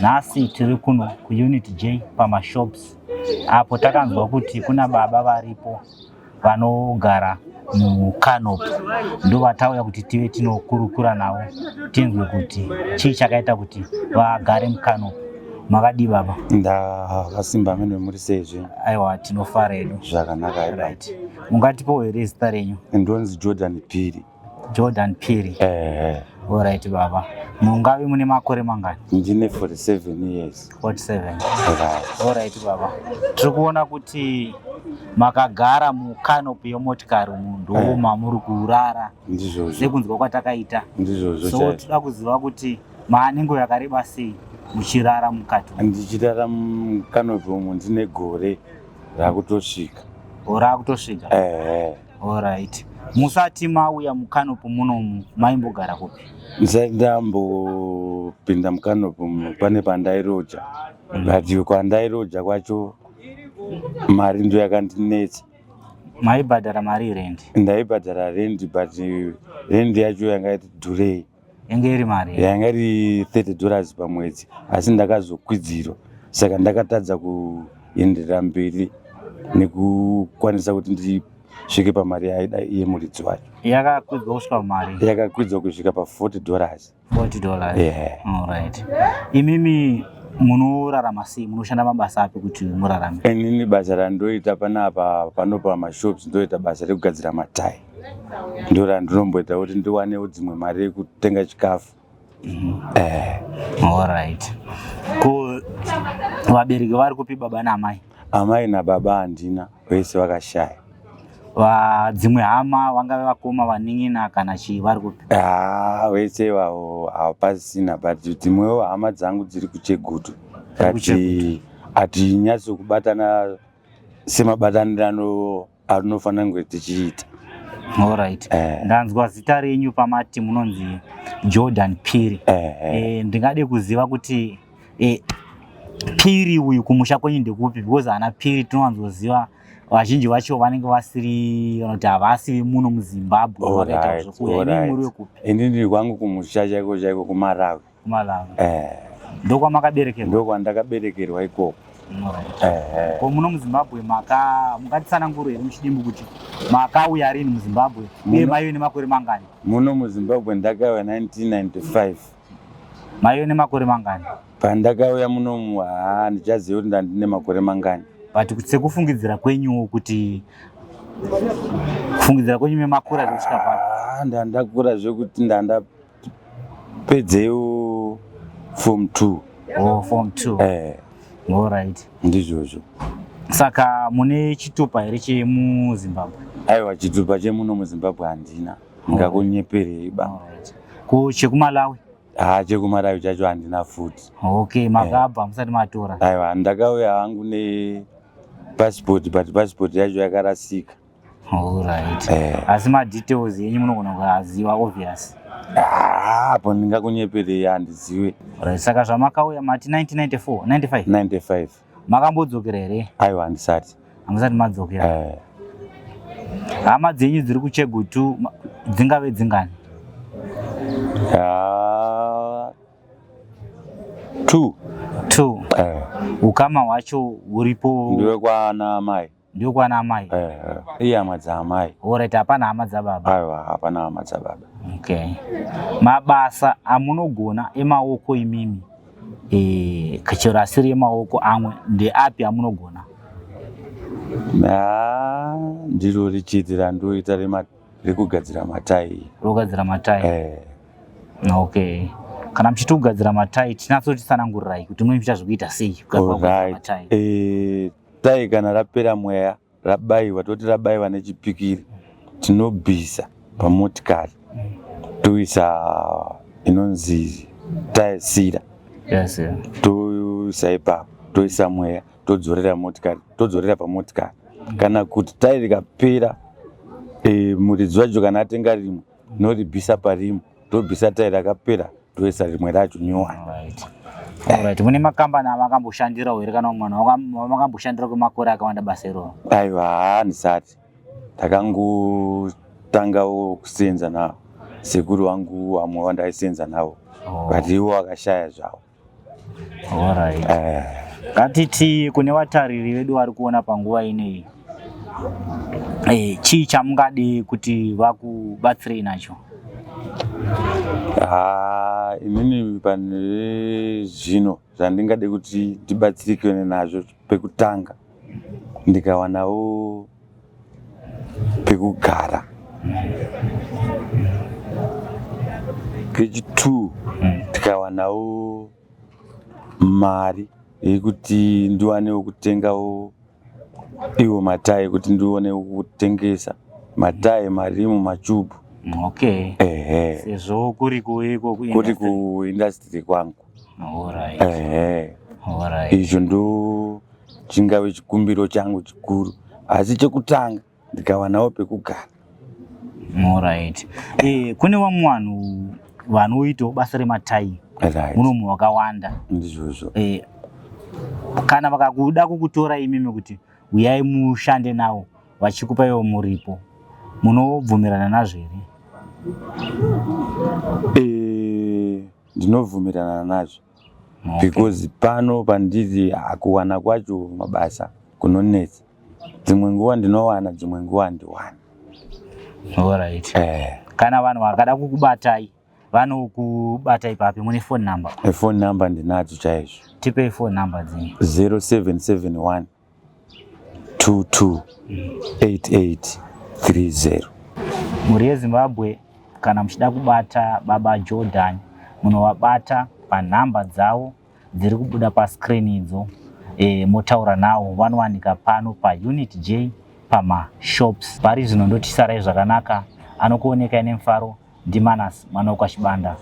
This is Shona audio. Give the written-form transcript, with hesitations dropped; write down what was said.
Nhasi tiri kuno kuunit J pamashops apo takanzwa kuti kuna baba varipo vanogara mucanopy, ndo vatauya kuti tive tinokurukura navo tinzwe kuti chii chakaita kuti vagare mucanopy. Makadi baba? Ndakasimba mene muri sezve. Aiwa, tinofara hedu. Zvakanaka. Right. Ungatipo here zita renyu? Ndonzi Jordan Phiri. Jordan Phiri. Alright baba. Mungave mune makore mangani? Ndine 47 years. 47. Right. Alright baba. Tiri kuona kuti makagara mucanopy yomotikari munhu mamuri kurara. Ndizvozvo. Sekunzwa kwatakaita. Ndizvozvo. So toda kuziva kuti maanengo yakareba sei muchirara mukati? Ndichirara mucanopy umu ndine gore rakutosvika. Rakutosvika? Alright. Musati mauya mucanopy munomu maimbogara kupi? Ndisati ndambopinda mucanopy pane pandairoja. But kwandairoja kwacho mari ndo yakandinetsa. Maibhadhara mari rent? Ndaibhadhara rent, but rent yacho yanga iti dhurei. Yanga iri mari? Yanga iri $30 pamwedzi, asi ndakazokwidzirwa. Saka ndakatadza kuenderera mberi nekukwanisa kuti ndisvike pamari yemuridzi wacho. Yakakwidzwa kusvika pamari? Yakakwidzwa kusvika $40. $40? Yeah. Alright. Imimi munorarama sei? Munoshanda mabasa api kuti murarame? Inini basa randoita panapa panopa mashops ndoita basa rekugadzira matyre. Ndo randinomboita kuti ndiwanewo dzimwe mari yekutenga chikafu. Alright. Ko vabereki vari kupi baba namai? Amai nababa handina, vese vakashaya. Dzimwe hama vangave vakoma vaning'ina kana chii vari kupi? Vese ivavo havapasina, but dzimwewo hama dzangu dziri kuChegutu. Hatinyatso kubatana semabatanirano anofanira kunge tichiita. Alright. Ndanzwa zita renyu pamati munonzi Jordan Phiri. Ndingade kuziva kuti Phiri uyu kumusha kwenyu ndekupi? Because ana Phiri tinowanzoziva vazhinji vacho vanenge vasiri vanoti havasi muno muZimbabwe vakaita zvokuya. Ini muri wekupi? Ini ndiri kwangu kumusha chaiko chaiko kuMalawi. Malawi. Ndokwamakaberekerwa? Ndokwandakaberekerwa ikoko. Ko muno muZimbabwe mukatitsanangura here muchidimbu kuti makauya rini muZimbabwe uye maive nemakore mangani? Muno muZimbabwe ndakauya 1995. Maive nemakore mangani? Pandakauya munomu ndichaziva kuti ndandine makore mangani. But sekufungidzira kwenyu kuti kufungidzira kwenyu memakura kusvika papi? Ndandakura zvekuti ndandapedzewo form 2. Form 2. Alright. Ndizvozvo. Saka mune chitupa here chemuZimbabwe? Aiwa, chitupa chemuno muZimbabwe handina. Ngakunyeperei ba. Ko chekuMalawi? ChekuMalawi chacho handina futi. Okay, makabva musati matora? Aiwa, ndakauya hangu nepassport, but passport yacho yakarasika. Alright. Asi madetails yenyu munogona kuaziva obvious? Apo ndingakunyeperei handizive. Saka zvamakauya mati 1994, 95. Makambodzokera here? Aiwa, handisati. Hamusati madzokera? Hama dzenyu dziri kuChegutu dzingave dzingani? 2. Ukama hwacho huripo? Ndiwe kwana amai. Ndiwe kwana amai? Iye hama dzaamai. Alright, hapana hama dzababa? Aiwa, hapana hama dzababa. Okay. Mabasa amunogona emaoko imimi chero asiri emaoko amwe ndeapi amunogona? Ndiro richiti randoita rekugadzira matyre. Rokugadzira matyre? Okay. Kana muchiti kugadzira matyre tinatsotitsanangurirai kuti munoita zvokuita sei kugadzira matyre? Tyre kana rapera mweya rabaiwa, toti rabaiwa nechipikiri, tinobvisa pamotikari toisa inonzi tyre. Yes. Toisa ipapo, toisa mweya, todzorera pamotikari. Kana kuti tyre rikapera, muridzi wacho kana atenga rimwe, noribvisa parimwe, tobvisa tyre rakapera, toisa rimwe racho nyowani. Alright. Mune makambani amakamboshandira here kana mwana wamakamboshandira kwemakore akawanda basa iroro? Aiwa, handisati. Ndakangotangawo kusenza nawo. Sekuru wangu vamwe vandaisenza navo. But iwo akashaya zvavo. Alright. Ngatiti kune vatariri vedu vari kuona panguva ineyi, chii chamungade kuti vakubatsirei nacho? Inini pane zvino zvandingade kuti ndibatsirike nazvo, pekutanga ndikawanawo pekugara, kechi2 ndikawanawo mari yekuti ndiwanewo kutengawo iwo matayi, kuti ndionewo kutengesa matayi, marimu, machubhu. Okay. Sezvo kuri kuindustry kwangu. Alright. Alright. Izvo ndo chingave chikumbiro changu chikuru, asi chekutanga ndikawanawo pekugara. Alright. Kune vamwe vanhu vanoitawo basa rematayi. Munomu wakawanda. Ndizvozvo. Kana vakakuda kukutora imimi kuti uyai mushande nawo vachikupa iwo muripo, munobvumirana nazvo here? Ndinobvumirana nazvo. Because pano pandiri kuwana kwacho mabasa kunonetsa. Dzimwe nguva ndinowana, dzimwe nguva handiwani. Alright. Kana vanhu vakada kukubatai, vanokubatai papi? Mune phone number? Phone number ndinadzo chaizvo. Tipe phone number dzini. 0771 228830. Muri yeZimbabwe, kana muchida kubata baba Jordan, munovabata panhamba dzavo dziri kubuda pascreen idzo. Motaura navo, vanowanika pano paUnit J pamashops. Pari zvino ndotisarai zvakanaka. Anokuoneka ine mufaro, ndi Manass mwana waKwaChibanda.